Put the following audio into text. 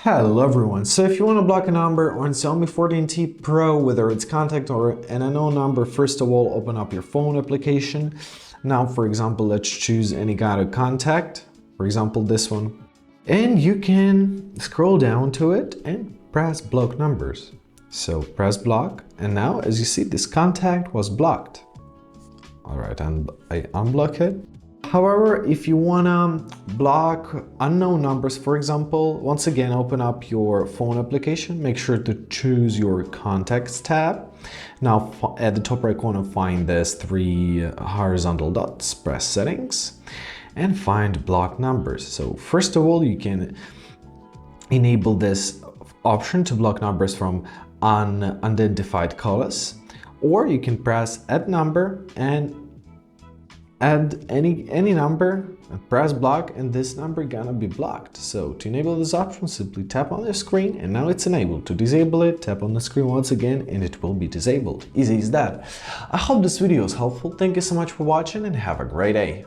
Hello everyone, so if you want to block a number on Xiaomi 14T Pro, whether it's contact or an unknown number, first of all open up your phone application. Now for example, let's choose any kind of contact, for example this one. And you can scroll down to it and press block numbers. So press block, and now as you see this contact was blocked. Alright, and I unblock it. However, if you wanna block unknown numbers, for example, once again, open up your phone application, make sure to choose your contacts tab. Now at the top right corner, find these three horizontal dots, press settings and find block numbers. So first of all, you can enable this option to block numbers from unidentified callers, or you can press add number and add any number and press block, and this number gonna be blocked. So to enable this option, simply tap on the screen and now it's enabled. To disable it, tap on the screen once again and it will be disabled. Easy as that. I hope this video is helpful. Thank you so much for watching and have a great day.